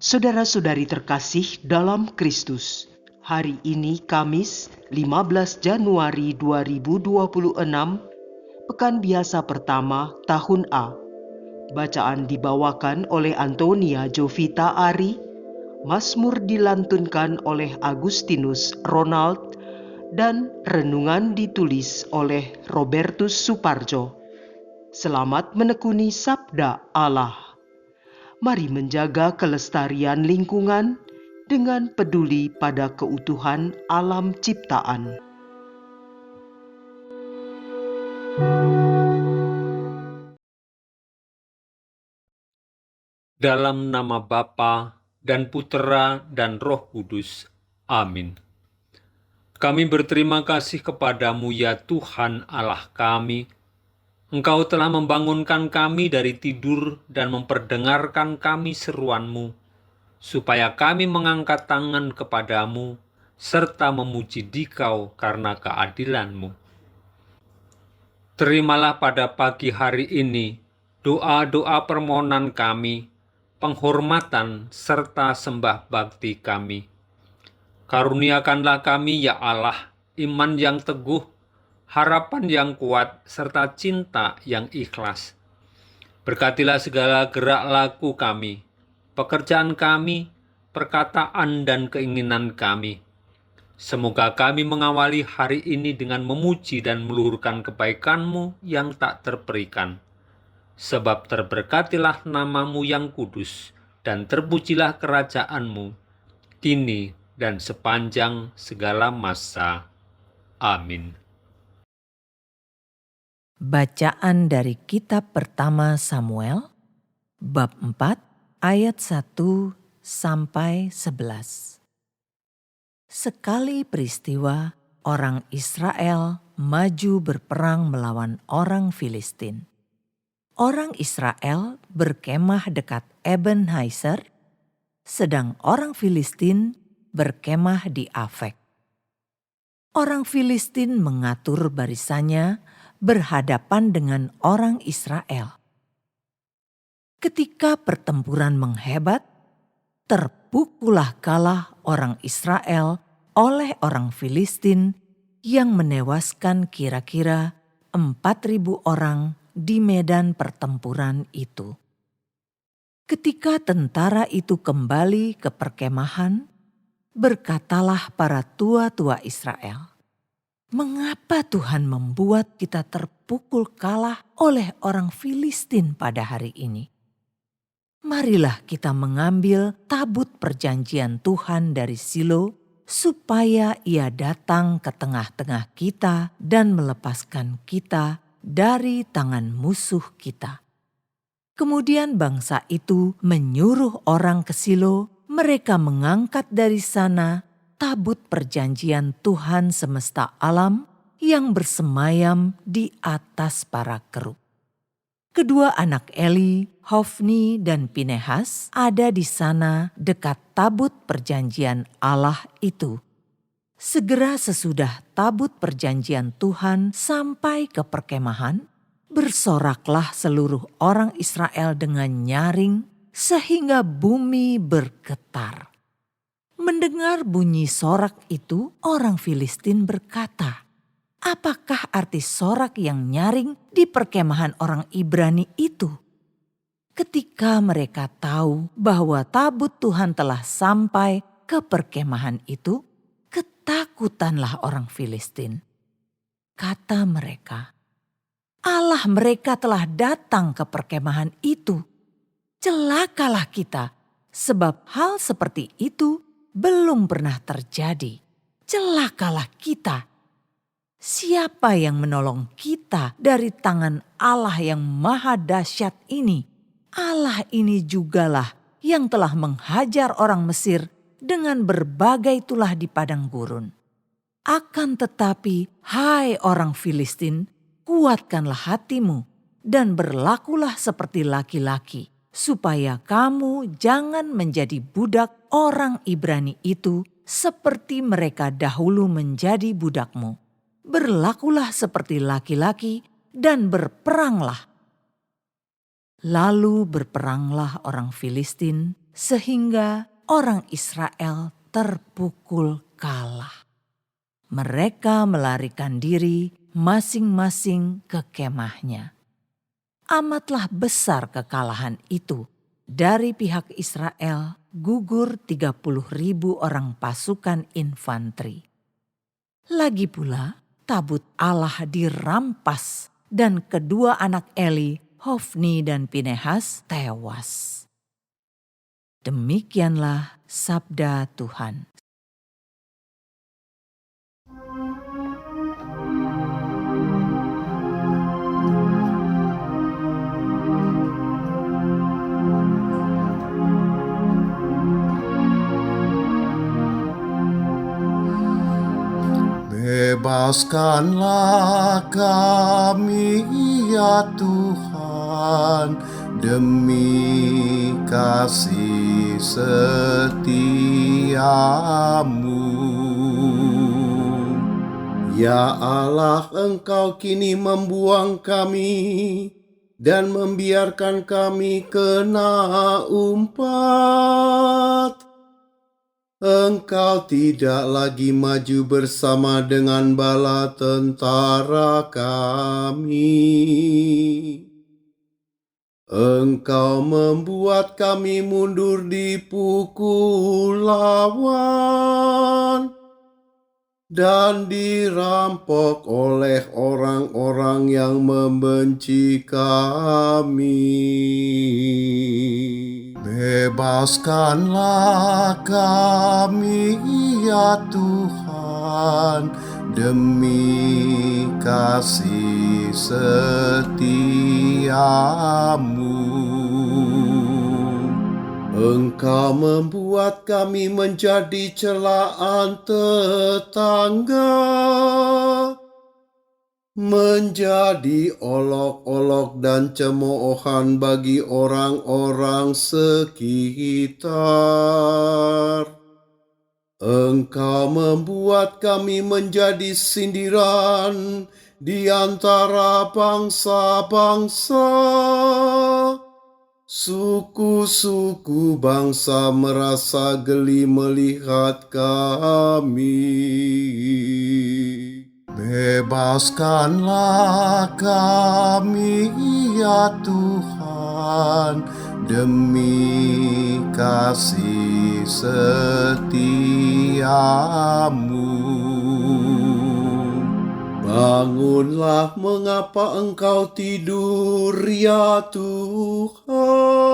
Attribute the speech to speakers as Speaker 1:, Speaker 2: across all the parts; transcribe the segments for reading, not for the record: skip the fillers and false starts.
Speaker 1: Saudara-saudari terkasih dalam Kristus, hari ini Kamis 15 Januari 2026, Pekan Biasa Pertama Tahun A. Bacaan dibawakan oleh Antonia Jovita Ari, Mazmur dilantunkan oleh Agustinus Ronald, dan renungan ditulis oleh Robertus Suparjo. Selamat menekuni Sabda Allah. Mari menjaga kelestarian lingkungan dengan peduli pada keutuhan alam ciptaan.
Speaker 2: Dalam nama Bapa dan Putera dan Roh Kudus. Amin. Kami berterima kasih kepadamu ya Tuhan Allah kami. Engkau telah membangunkan kami dari tidur dan memperdengarkan kami seruan-Mu, supaya kami mengangkat tangan kepadamu serta memuji Dikau karena keadilan-Mu. Terimalah pada pagi hari ini doa-doa permohonan kami, penghormatan serta sembah bakti kami. Karuniakanlah kami ya Allah, iman yang teguh, harapan yang kuat, serta cinta yang ikhlas. Berkatilah segala gerak laku kami, pekerjaan kami, perkataan dan keinginan kami. Semoga kami mengawali hari ini dengan memuji dan meluhurkan kebaikan-Mu yang tak terperikan. Sebab terberkatilah nama-Mu yang kudus, dan terpujilah kerajaan-Mu, kini dan sepanjang segala masa. Amin.
Speaker 3: Bacaan dari kitab pertama Samuel, bab 4, ayat 1 sampai 11. Sekali peristiwa, orang Israel maju berperang melawan orang Filistin. Orang Israel berkemah dekat Ebenezer, sedang orang Filistin berkemah di Afek. Orang Filistin mengatur barisannya berhadapan dengan orang Israel. Ketika pertempuran menghebat, terpukullah kalah orang Israel oleh orang Filistin yang menewaskan kira-kira 4.000 orang di medan pertempuran itu. Ketika tentara itu kembali ke perkemahan, berkatalah para tua-tua Israel, "Mengapa Tuhan membuat kita terpukul kalah oleh orang Filistin pada hari ini? Marilah kita mengambil tabut perjanjian Tuhan dari Silo, supaya ia datang ke tengah-tengah kita dan melepaskan kita dari tangan musuh kita." Kemudian bangsa itu menyuruh orang ke Silo. Mereka mengangkat dari sana tabut perjanjian Tuhan semesta alam yang bersemayam di atas para kerub. Kedua anak Eli, Hofni dan Pinehas, ada di sana dekat tabut perjanjian Allah itu. Segera sesudah tabut perjanjian Tuhan sampai ke perkemahan, bersoraklah seluruh orang Israel dengan nyaring, sehingga bumi bergetar. Mendengar bunyi sorak itu, orang Filistin berkata, "Apakah arti sorak yang nyaring di perkemahan orang Ibrani itu?" Ketika mereka tahu bahwa tabut Tuhan telah sampai ke perkemahan itu, ketakutanlah orang Filistin. Kata mereka, "Allah mereka telah datang ke perkemahan itu. Celakalah kita, sebab hal seperti itu belum pernah terjadi. Celakalah kita. Siapa yang menolong kita dari tangan Allah yang maha dahsyat ini? Allah ini jugalah yang telah menghajar orang Mesir dengan berbagai tulah di padang gurun. Akan tetapi, hai orang Filistin, kuatkanlah hatimu dan berlakulah seperti laki-laki, supaya kamu jangan menjadi budak orang Ibrani itu seperti mereka dahulu menjadi budakmu. Berlakulah seperti laki-laki dan berperanglah." Lalu berperanglah orang Filistin sehingga orang Israel terpukul kalah. Mereka melarikan diri masing-masing ke kemahnya. Amatlah besar kekalahan itu. Dari pihak Israel gugur 30.000 orang pasukan infanteri. Lagi pula tabut Allah dirampas dan kedua anak Eli, Hofni dan Pinehas tewas. Demikianlah sabda Tuhan.
Speaker 4: Bebaskanlah kami ya Tuhan, demi kasih setiamu. Ya Allah, Engkau kini membuang kami dan membiarkan kami kena umpat. Engkau tidak lagi maju bersama dengan bala tentara kami. Engkau membuat kami mundur dipukul lawan dan dirampok oleh orang-orang yang membenci kami. Bebaskanlah kami ya Tuhan, demi kasih setiamu. Engkau membuat kami menjadi celaan tetangga, menjadi olok-olok dan cemoohan bagi orang-orang sekitar. Engkau membuat kami menjadi sindiran di antara bangsa-bangsa. Suku-suku bangsa merasa geli melihat kami. Bebaskanlah kami ya Tuhan, demi kasih setiamu. Bangunlah, mengapa Engkau tidur ya Tuhan?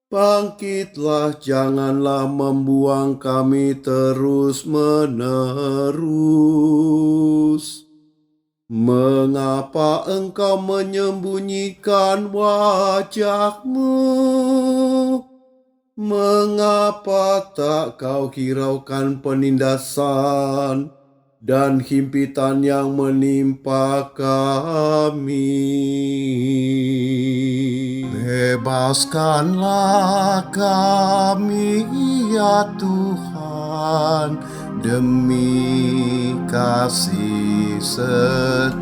Speaker 4: Bangkitlah, janganlah membuang kami terus-menerus. Mengapa Engkau menyembunyikan wajah-Mu? Mengapa tak Kau hiraukan penindasan dan himpitan yang menimpa kami? Bebaskanlah kami ya Tuhan, demi kasih setiamu.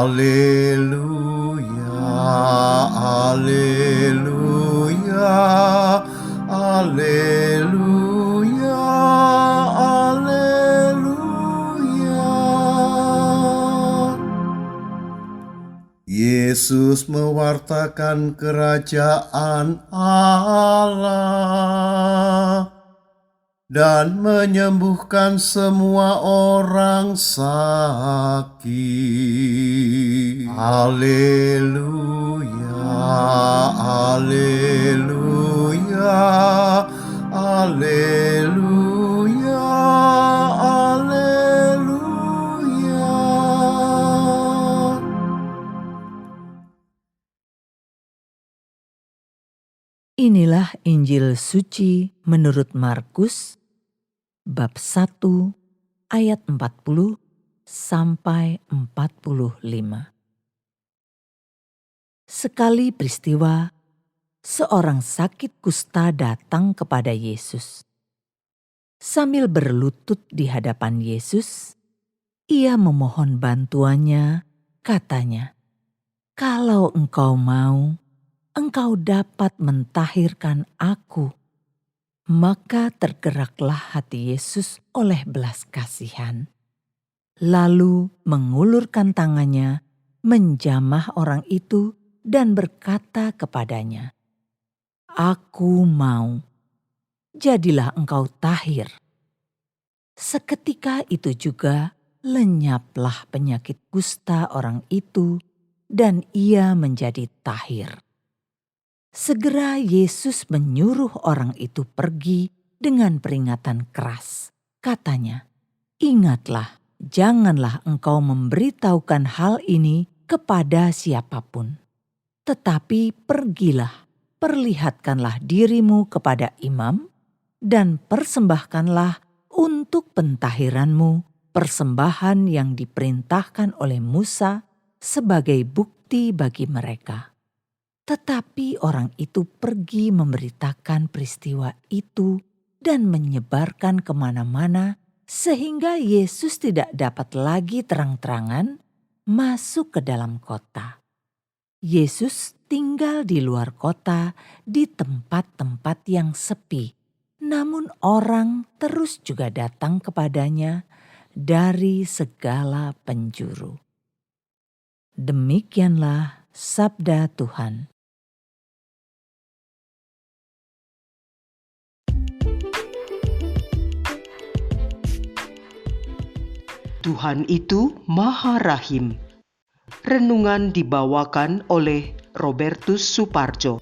Speaker 4: Alleluia, alleluia, alleluia, alleluia. Yesus mewartakan kerajaan Allah dan menyembuhkan semua orang sakit. Alleluia, alleluia, alleluia, alleluia.
Speaker 3: Inilah Injil suci menurut Markus bab 1 ayat 40 sampai 45. Sekali peristiwa, seorang sakit kusta datang kepada Yesus. Sambil berlutut di hadapan Yesus, ia memohon bantuannya, katanya, "Kalau engkau mau, engkau dapat mentahirkan aku." Maka tergeraklah hati Yesus oleh belas kasihan. Lalu mengulurkan tangannya, menjamah orang itu dan berkata kepadanya, "Aku mau, jadilah engkau tahir." Seketika itu juga lenyaplah penyakit kusta orang itu dan ia menjadi tahir. Segera Yesus menyuruh orang itu pergi dengan peringatan keras. Katanya, "Ingatlah, janganlah engkau memberitahukan hal ini kepada siapapun. Tetapi pergilah, perlihatkanlah dirimu kepada imam, dan persembahkanlah untuk pentahiranmu persembahan yang diperintahkan oleh Musa sebagai bukti bagi mereka." Tetapi orang itu pergi memberitakan peristiwa itu dan menyebarkan kemana-mana sehingga Yesus tidak dapat lagi terang-terangan masuk ke dalam kota. Yesus tinggal di luar kota di tempat-tempat yang sepi, namun orang terus juga datang kepadanya dari segala penjuru. Demikianlah sabda Tuhan.
Speaker 1: Tuhan itu Maha Rahim. Renungan dibawakan oleh Robertus Suparjo.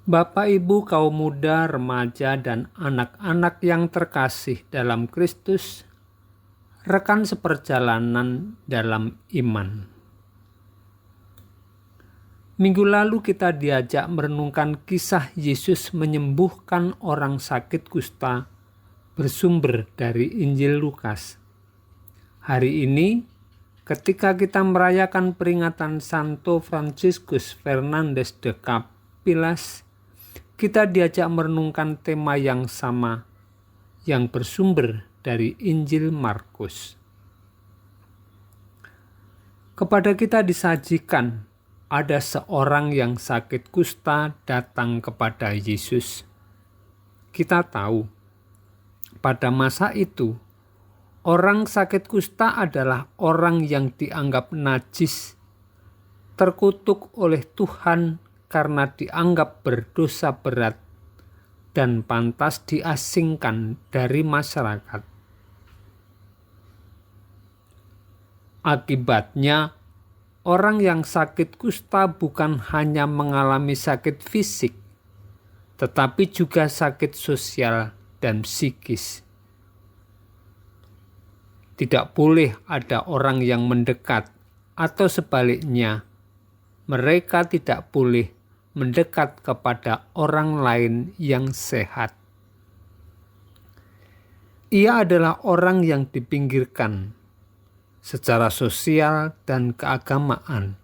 Speaker 2: Bapak, Ibu, kaum muda, remaja, dan anak-anak yang terkasih dalam Kristus, rekan seperjalanan dalam iman. Minggu lalu kita diajak merenungkan kisah Yesus menyembuhkan orang sakit kusta bersumber dari Injil Lukas. Hari ini, ketika kita merayakan peringatan Santo Franciscus Fernandez de Capilas, kita diajak merenungkan tema yang sama yang bersumber dari Injil Markus. Kepada kita disajikan ada seorang yang sakit kusta datang kepada Yesus. Kita tahu, pada masa itu, orang sakit kusta adalah orang yang dianggap najis, terkutuk oleh Tuhan karena dianggap berdosa berat dan pantas diasingkan dari masyarakat. Akibatnya, orang yang sakit kusta bukan hanya mengalami sakit fisik, tetapi juga sakit sosial dan psikis. Tidak boleh ada orang yang mendekat, atau sebaliknya, mereka tidak boleh mendekat kepada orang lain yang sehat. Ia adalah orang yang dipinggirkan secara sosial dan keagamaan.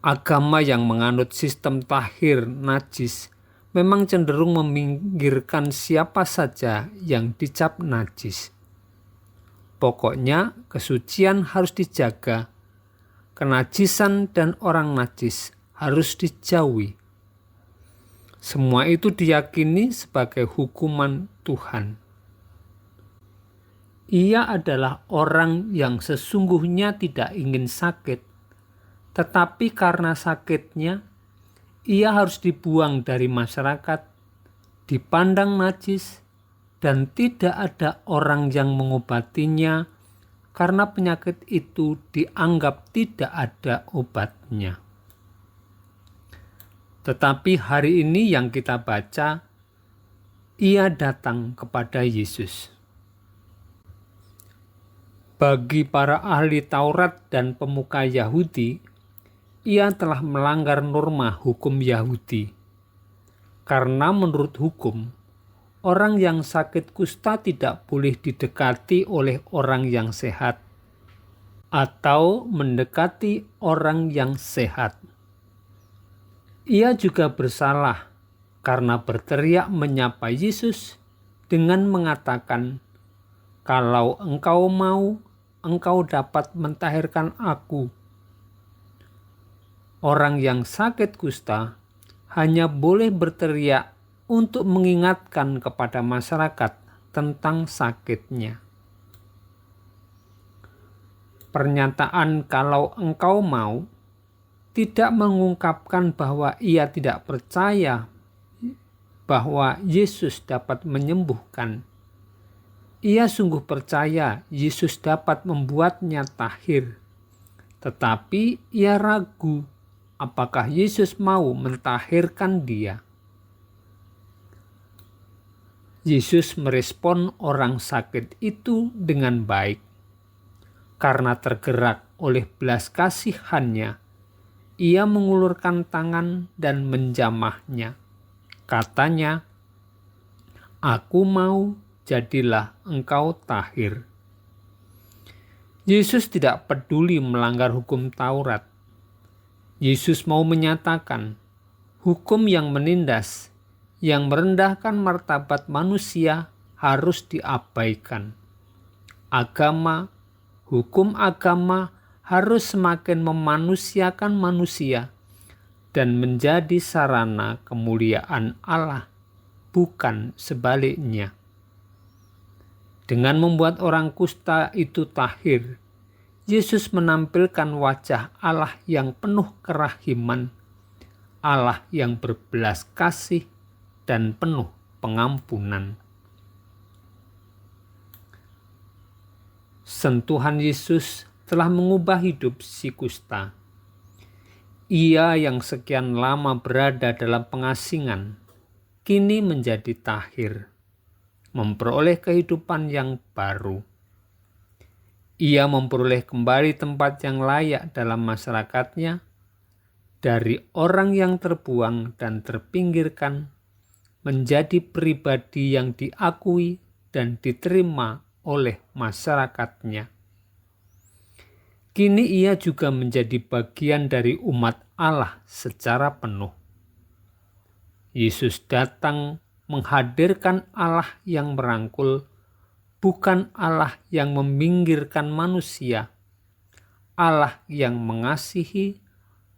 Speaker 2: Agama yang menganut sistem tahir najis memang cenderung meminggirkan siapa saja yang dicap najis. Pokoknya kesucian harus dijaga, kenajisan dan orang najis harus dijauhi. Semua itu diyakini sebagai hukuman Tuhan. Ia adalah orang yang sesungguhnya tidak ingin sakit, tetapi karena sakitnya, ia harus dibuang dari masyarakat, dipandang najis, dan tidak ada orang yang mengobatinya karena penyakit itu dianggap tidak ada obatnya. Tetapi hari ini yang kita baca, ia datang kepada Yesus. Bagi para ahli Taurat dan pemuka Yahudi, ia telah melanggar norma hukum Yahudi. Karena menurut hukum, orang yang sakit kusta tidak boleh didekati oleh orang yang sehat atau mendekati orang yang sehat. Ia juga bersalah karena berteriak menyapa Yesus dengan mengatakan, "Kalau engkau mau, engkau dapat mentahirkan aku." Orang yang sakit kusta hanya boleh berteriak untuk mengingatkan kepada masyarakat tentang sakitnya. Pernyataan "kalau engkau mau" tidak mengungkapkan bahwa ia tidak percaya bahwa Yesus dapat menyembuhkan. Ia sungguh percaya Yesus dapat membuatnya tahir, tetapi ia ragu apakah Yesus mau mentahirkan dia. Yesus merespon orang sakit itu dengan baik. Karena tergerak oleh belas kasihannya, ia mengulurkan tangan dan menjamahnya. Katanya, "Aku mau, jadilah engkau tahir." Yesus tidak peduli melanggar hukum Taurat. Yesus mau menyatakan hukum yang menindas, yang merendahkan martabat manusia harus diabaikan. Hukum agama harus semakin memanusiakan manusia dan menjadi sarana kemuliaan Allah, bukan sebaliknya. Dengan membuat orang kusta itu tahir, Yesus menampilkan wajah Allah yang penuh kerahiman, Allah yang berbelas kasih dan penuh pengampunan. Sentuhan Yesus telah mengubah hidup si kusta. Ia yang sekian lama berada dalam pengasingan, kini menjadi tahir, memperoleh kehidupan yang baru. Ia memperoleh kembali tempat yang layak dalam masyarakatnya, dari orang yang terbuang dan terpinggirkan, menjadi pribadi yang diakui dan diterima oleh masyarakatnya. Kini ia juga menjadi bagian dari umat Allah secara penuh. Yesus datang menghadirkan Allah yang merangkul, bukan Allah yang meminggirkan manusia. Allah yang mengasihi,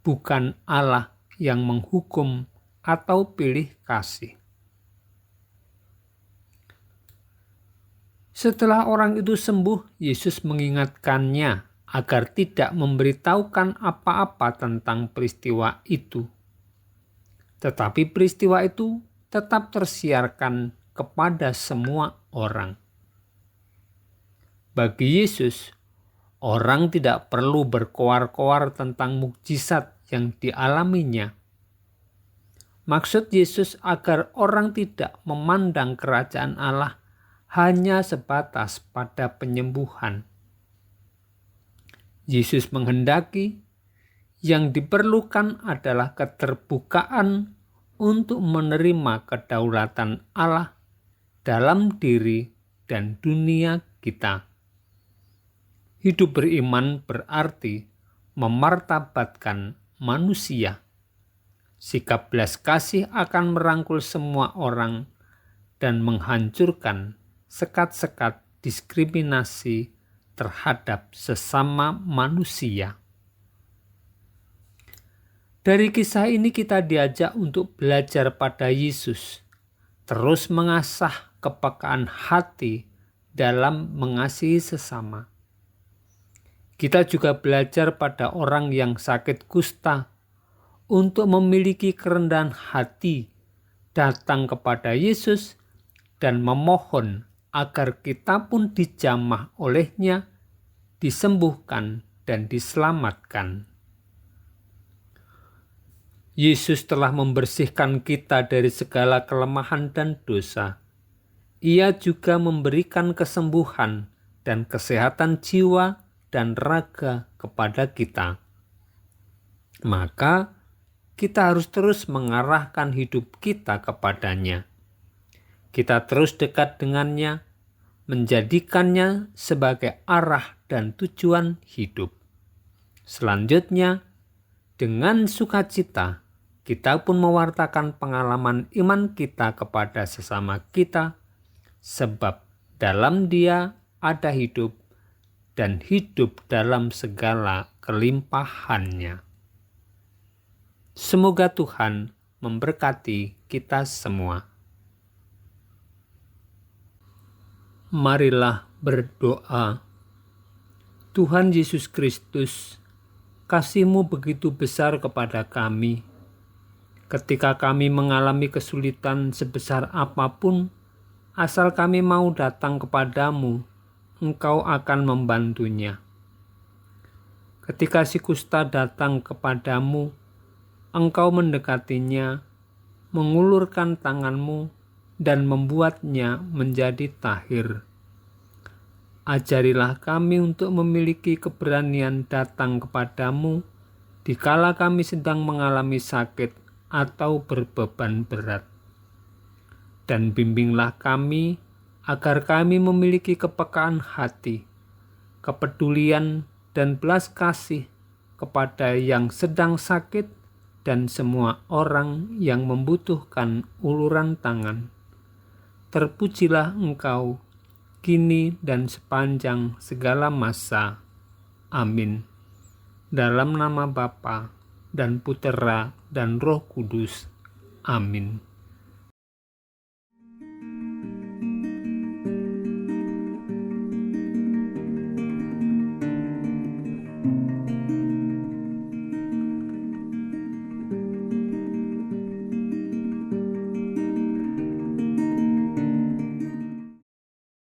Speaker 2: bukan Allah yang menghukum atau pilih kasih. Setelah orang itu sembuh, Yesus mengingatkannya agar tidak memberitahukan apa-apa tentang peristiwa itu. Tetapi peristiwa itu tetap tersiarkan kepada semua orang. Bagi Yesus, orang tidak perlu berkoar-koar tentang mukjizat yang dialaminya. Maksud Yesus agar orang tidak memandang kerajaan Allah hanya sebatas pada penyembuhan. Yesus menghendaki yang diperlukan adalah keterbukaan untuk menerima kedaulatan Allah dalam diri dan dunia kita. Hidup beriman berarti memartabatkan manusia. Sikap belas kasih akan merangkul semua orang dan menghancurkan sekat-sekat diskriminasi terhadap sesama manusia. Dari kisah ini kita diajak untuk belajar pada Yesus, terus mengasah kepekaan hati dalam mengasihi sesama. Kita juga belajar pada orang yang sakit kusta untuk memiliki kerendahan hati, datang kepada Yesus dan memohon agar kita pun dijamah olehnya, disembuhkan dan diselamatkan. Yesus telah membersihkan kita dari segala kelemahan dan dosa. Ia juga memberikan kesembuhan dan kesehatan jiwa dan raga kepada kita. maka kita harus terus mengarahkan hidup kita kepadanya. Kita terus dekat dengannya, menjadikannya sebagai arah dan tujuan hidup. Selanjutnya, dengan sukacita, kita pun mewartakan pengalaman iman kita kepada sesama kita, sebab dalam Dia ada hidup, dan hidup dalam segala kelimpahannya. Semoga Tuhan memberkati kita semua. Marilah berdoa. Tuhan Yesus Kristus, kasih-Mu begitu besar kepada kami. Ketika kami mengalami kesulitan sebesar apapun, asal kami mau datang kepadamu, Engkau akan membantunya. Ketika si kusta datang kepadamu, Engkau mendekatinya, mengulurkan tanganmu, dan membuatnya menjadi tahir. Ajarilah kami untuk memiliki keberanian datang kepadamu dikala kami sedang mengalami sakit atau berbeban berat. Dan bimbinglah kami agar kami memiliki kepekaan hati, kepedulian, dan belas kasih kepada yang sedang sakit dan semua orang yang membutuhkan uluran tangan. Terpujilah Engkau, kini dan sepanjang segala masa. Amin. Dalam nama Bapa dan Putera dan Roh Kudus. Amin.